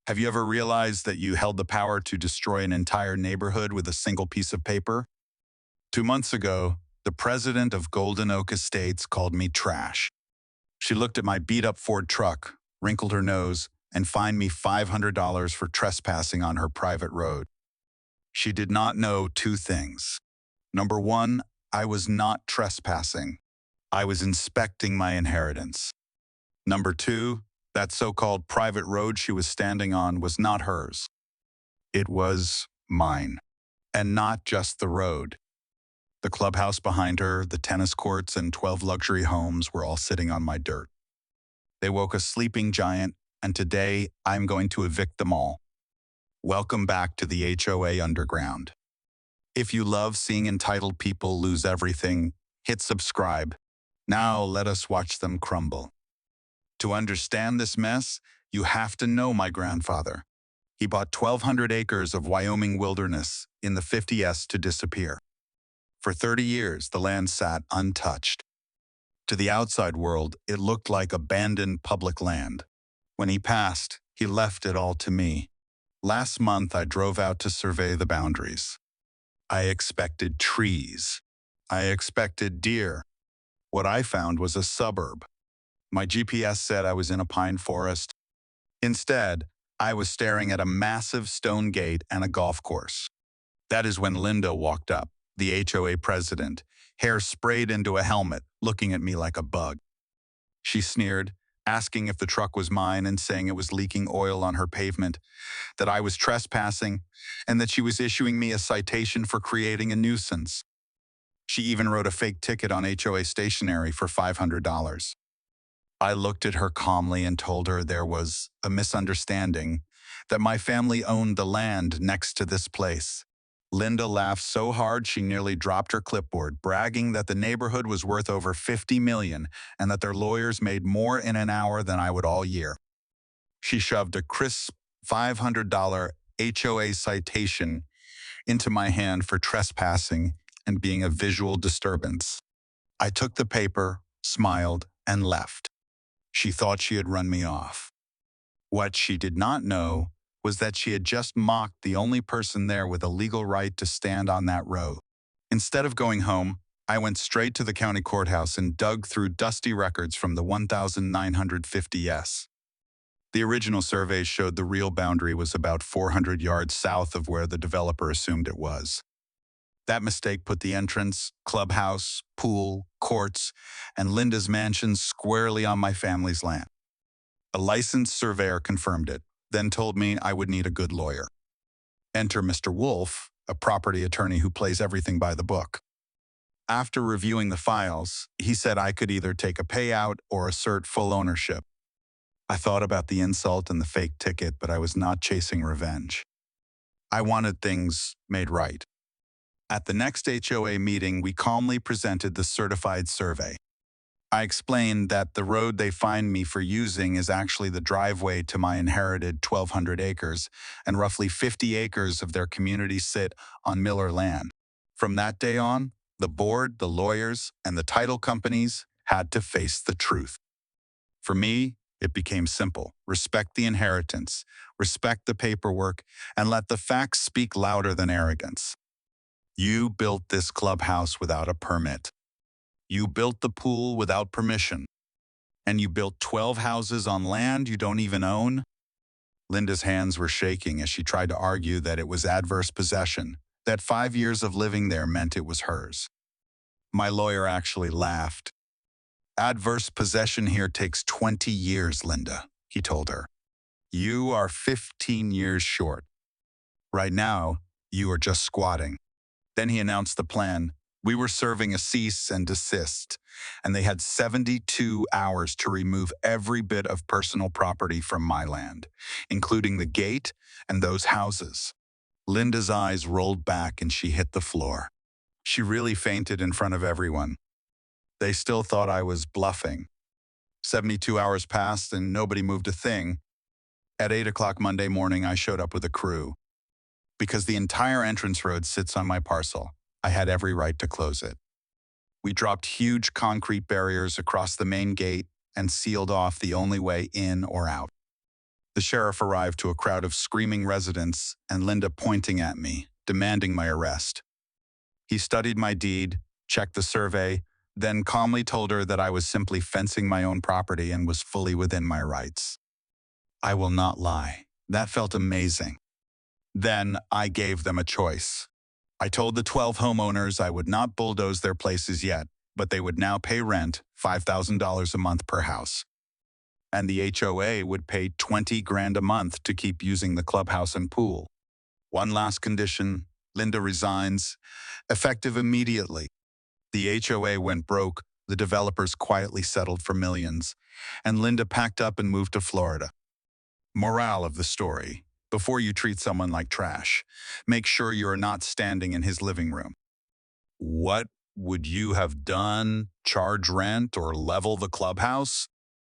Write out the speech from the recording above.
Have you ever realized that you held the power to destroy an entire neighborhood with a single piece of paper? 2 months ago, the president of Golden Oak Estates called me trash. She looked at my beat up Ford truck, wrinkled her nose, and fined me $500 for trespassing on her private road. She did not know two things. Number one, I was not trespassing. I was inspecting my inheritance. Number two, that so-called private road she was standing on was not hers. It was mine. And not just the road. The clubhouse behind her, the tennis courts, and 12 luxury homes were all sitting on my dirt. They woke a sleeping giant, and today I'm going to evict them all. Welcome back to the HOA Underground. If you love seeing entitled people lose everything, hit subscribe. Now let us watch them crumble. To understand this mess, you have to know my grandfather. He bought 1,200 acres of Wyoming wilderness in the 50s to disappear. For 30 years, the land sat untouched. To the outside world, it looked like abandoned public land. When he passed, he left it all to me. Last month, I drove out to survey the boundaries. I expected trees. I expected deer. What I found was a suburb. My GPS said I was in a pine forest. Instead, I was staring at a massive stone gate and a golf course. That is when Linda walked up, the HOA president, hair sprayed into a helmet, looking at me like a bug. She sneered, asking if the truck was mine and saying it was leaking oil on her pavement, that I was trespassing, and that she was issuing me a citation for creating a nuisance. She even wrote a fake ticket on HOA stationery for $500. I looked at her calmly and told her there was a misunderstanding, that my family owned the land next to this place. Linda laughed so hard she nearly dropped her clipboard, bragging that the neighborhood was worth over $50 million and that their lawyers made more in an hour than I would all year. She shoved a crisp $500 HOA citation into my hand for trespassing and being a visual disturbance. I took the paper, smiled, and left. She thought she had run me off. What she did not know was that she had just mocked the only person there with a legal right to stand on that road. Instead of going home, I went straight to the county courthouse and dug through dusty records from the 1950s. The original survey showed the real boundary was about 400 yards south of where the developer assumed it was. That mistake put the entrance, clubhouse, pool, courts, and Linda's mansion squarely on my family's land. A licensed surveyor confirmed it, then told me I would need a good lawyer. Enter Mr. Wolf, a property attorney who plays everything by the book. After reviewing the files, he said I could either take a payout or assert full ownership. I thought about the insult and the fake ticket, but I was not chasing revenge. I wanted things made right. At the next HOA meeting, we calmly presented the certified survey. I explained that the road they fined me for using is actually the driveway to my inherited 1,200 acres, and roughly 50 acres of their community sit on Miller land. From that day on, the board, the lawyers, and the title companies had to face the truth. For me, it became simple. Respect the inheritance, respect the paperwork, and let the facts speak louder than arrogance. You built this clubhouse without a permit. You built the pool without permission. And you built 12 houses on land you don't even own? Linda's hands were shaking as she tried to argue that it was adverse possession, that 5 years of living there meant it was hers. My lawyer actually laughed. Adverse possession here takes 20 years, Linda, he told her. You are 15 years short. Right now, you are just squatting. Then he announced the plan. We were serving a cease and desist, and they had 72 hours to remove every bit of personal property from my land, including the gate and those houses. Linda's eyes rolled back and she hit the floor. She really fainted in front of everyone. They still thought I was bluffing. 72 hours passed and nobody moved a thing. At 8 o'clock Monday morning, I showed up with a crew. Because the entire entrance road sits on my parcel, I had every right to close it. We dropped huge concrete barriers across the main gate and sealed off the only way in or out. The sheriff arrived to a crowd of screaming residents and Linda pointing at me, demanding my arrest. He studied my deed, checked the survey, then calmly told her that I was simply fencing my own property and was fully within my rights. I will not lie. That felt amazing. Then I gave them a choice. I told the 12 homeowners I would not bulldoze their places yet, but they would now pay rent, $5,000 a month per house. And the HOA would pay 20 grand a month to keep using the clubhouse and pool. One last condition, Linda resigns, effective immediately. The HOA went broke, the developers quietly settled for millions, and Linda packed up and moved to Florida. Morale of the story: before you treat someone like trash, make sure you are not standing in his living room. What would you have done? Charge rent or level the clubhouse?